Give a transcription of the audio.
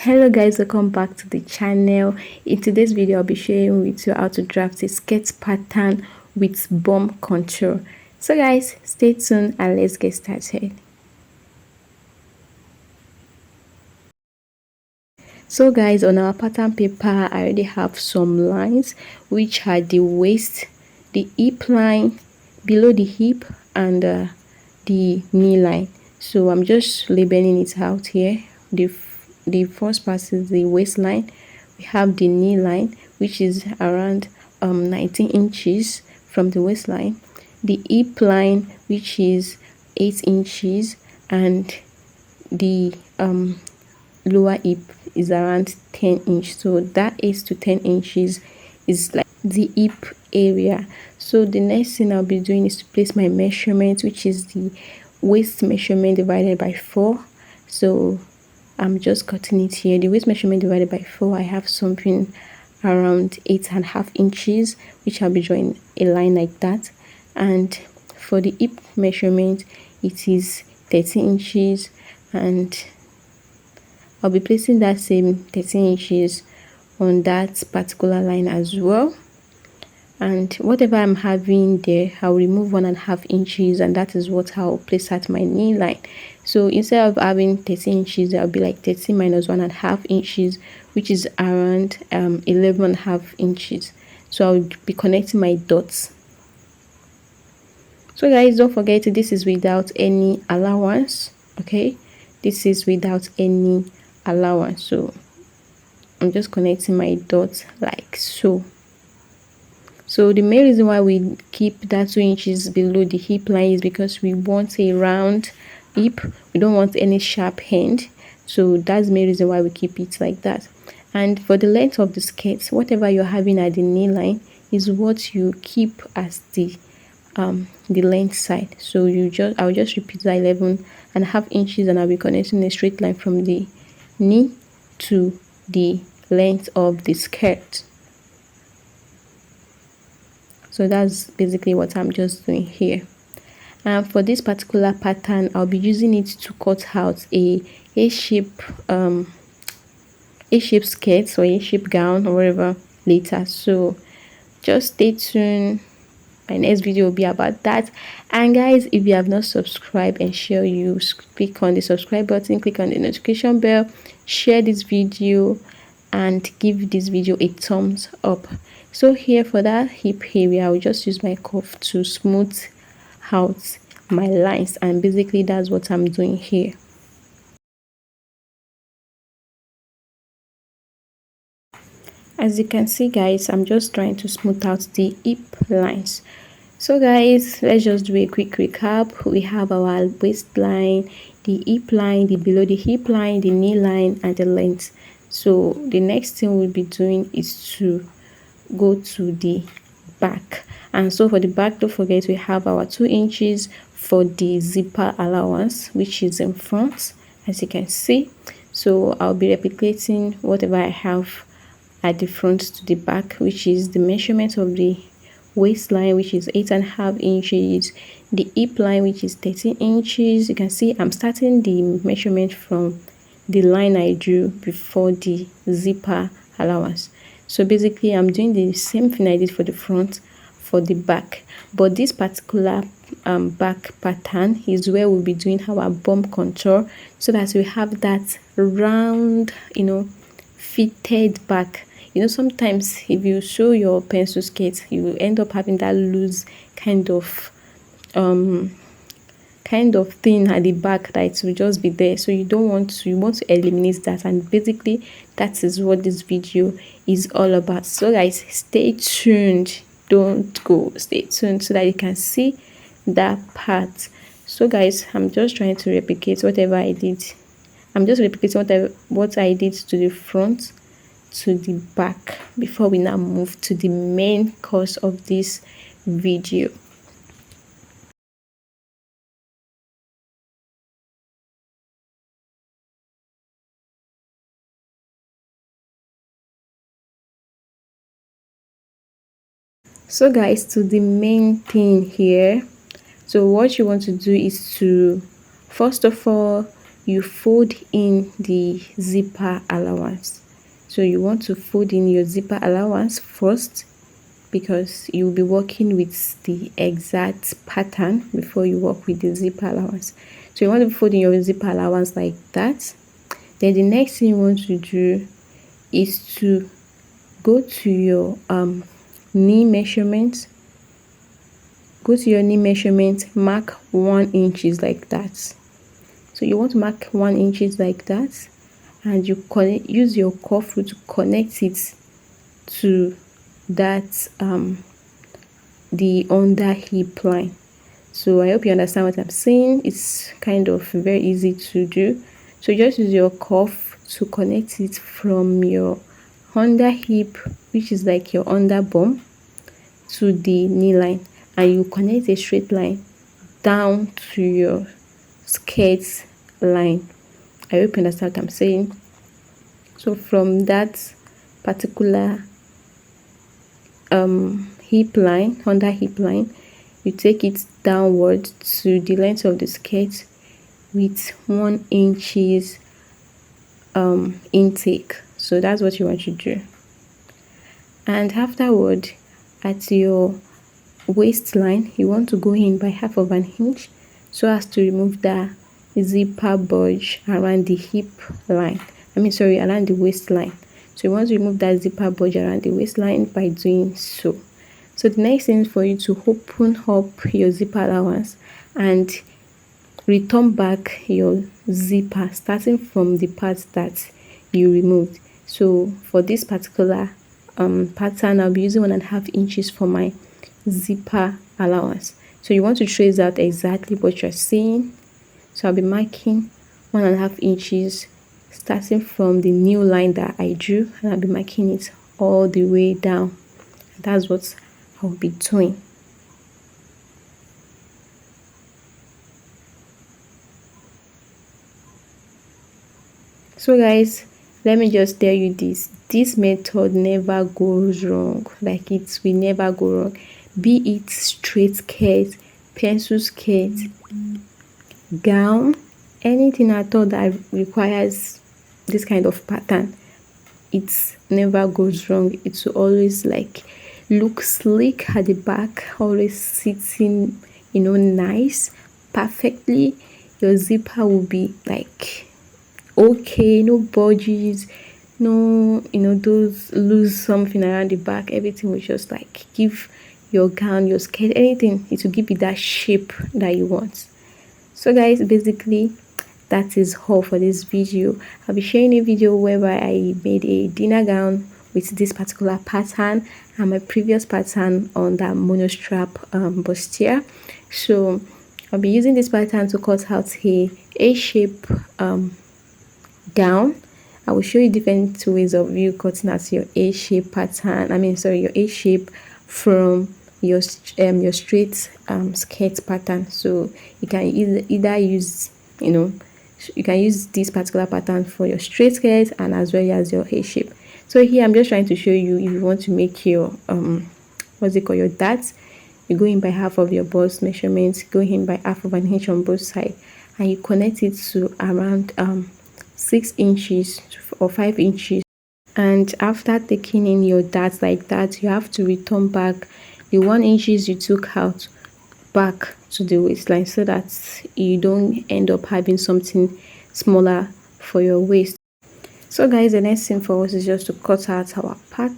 Hello guys, welcome back to the channel. In today's video I'll be sharing with you how to draft a skirt pattern with bum contour. So guys, stay tuned and let's get started. So guys, on our pattern paper I already have some lines which are the waist, the hip line, below the hip, and the knee line. So I'm just labeling it out here. The first part is the waistline. We have the knee line, which is around 19 inches from the waistline, the hip line, which is 8 inches, and the lower hip is around 10 inches. So that 8 to 10 inches is like the hip area. So the next thing I'll be doing is to place my measurement, which is the waist measurement divided by 4. So I'm just cutting it here. The waist measurement divided by 4, I have something around 8.5 inches, which I'll be drawing a line like that. And for the hip measurement, it is 13 inches, and I'll be placing that same 13 inches on that particular line as well. And whatever I'm having there, I'll remove 1.5 inches, and that is what I'll place at my knee line. So instead of having 13 inches, I'll be like 13 minus 1.5 inches, which is around 11.5 inches. So I'll be connecting my dots. So guys, don't forget, this is without any allowance. Okay, this is without any allowance. So I'm just connecting my dots like so. So the main reason why we keep that 2 inches below the hip line is because we want a round hip. We don't want any sharp end. So that's the main reason why we keep it like that. And for the length of the skirt, whatever you're having at the knee line is what you keep as the length side. So I'll just repeat that 11.5 inches, and I'll be connecting a straight line from the knee to the length of the skirt. So that's basically what I'm just doing here. And for this particular pattern, I'll be using it to cut out a shape skirt or a shape gown or whatever later. So just stay tuned. My next video will be about that. And guys, if you have not subscribed, ensure you click on the subscribe button, click on the notification bell, share this video, and give this video a thumbs up. So here for that hip area, I will just use my cuff to smooth out my lines, and basically that's what I'm doing here. As you can see guys, I'm just trying to smooth out the hip lines. So guys, let's just do a quick recap. We have our waistline, the hip line, the below the hip line, the knee line, and the length. So the next thing we'll be doing is to go to the back. And so for the back, don't forget we have our 2 inches for the zipper allowance, which is in front, as you can see. So I'll be replicating whatever I have at the front to the back, which is the measurement of the waistline, which is 8.5 inches, the hip line, which is 13 inches. You can see I'm starting the measurement from the line I drew before the zipper allowance. So basically I'm doing the same thing I did for the front for the back, but this particular back pattern is where we'll be doing our bum contour, so that we have that round, fitted back. Sometimes if you show your pencil skirt, you will end up having that loose kind of thing at the back that it will just be there. So you want to eliminate that, and basically that is what this video is all about. So guys, stay tuned, don't go, stay tuned so that you can see that part. So guys, I'm just trying to replicate whatever I did. I'm just replicating what I did to the front to the back before we now move to the main course of this video. So guys, to the main thing here. So what you want to do is to first of all you fold in the zipper allowance. So you want to fold in your zipper allowance first, because you'll be working with the exact pattern before you work with the zipper allowance. So you want to fold in your zipper allowance like that. Then the next thing you want to do is to go to your knee measurement. Go to your knee measurement, mark 1 inches like that. So you want to mark 1 inches like that, and you use your cuff rule to connect it to that the under hip line. So I hope you understand what I'm saying. It's kind of very easy to do. So just use your cuff to connect it from your under hip, which is like your under bum, to the knee line, and you connect a straight line down to your skirt line. I hope you understand what I'm saying. So from that particular hip line, under hip line, you take it downward to the length of the skirt with 1 inches intake. So that's what you want to do. And afterward, at your waistline, you want to go in by 1/2 inch so as to remove the zipper bulge around the hip line. Around the waistline. So you want to remove that zipper bulge around the waistline by doing so. So the next thing is for you to open up your zipper allowance and return back your zipper, starting from the part that you removed. So for this particular pattern, I'll be using 1.5 inches for my zipper allowance. So you want to trace out exactly what you're seeing. So I'll be marking 1.5 inches starting from the new line that I drew, and I'll be marking it all the way down. That's what I'll be doing. So guys, let me just tell you this method never goes wrong. Like, it will never go wrong, be it straight skirt, pencil skirt, gown, anything at all that requires this kind of pattern. It never goes wrong. It will always like look sleek at the back, always sitting nice, perfectly. Your zipper will be like okay, no bulges, no those loose something around the back. Everything will just like give your gown, your skirt, anything, it will give you that shape that you want. So guys, basically that is all for this video. I'll be sharing a video whereby I made a dinner gown with this particular pattern and my previous pattern on that monostrap bustier. So I'll be using this pattern to cut out a shape gown. I will show you different ways of you cutting out your A-shape pattern. Your A-shape from your straight skirt pattern. So you can either use you can use this particular pattern for your straight skirt and as well as your A-shape. So here I'm just trying to show you, if you want to make your your darts, you go in by half of your bust measurement, go in by 1/2 inch on both sides, and you connect it to around 6 inches or 5 inches. And after taking in your darts like that, you have to return back the 1 inches you took out back to the waistline, so that you don't end up having something smaller for your waist. So guys, the next thing for us is just to cut out our pattern.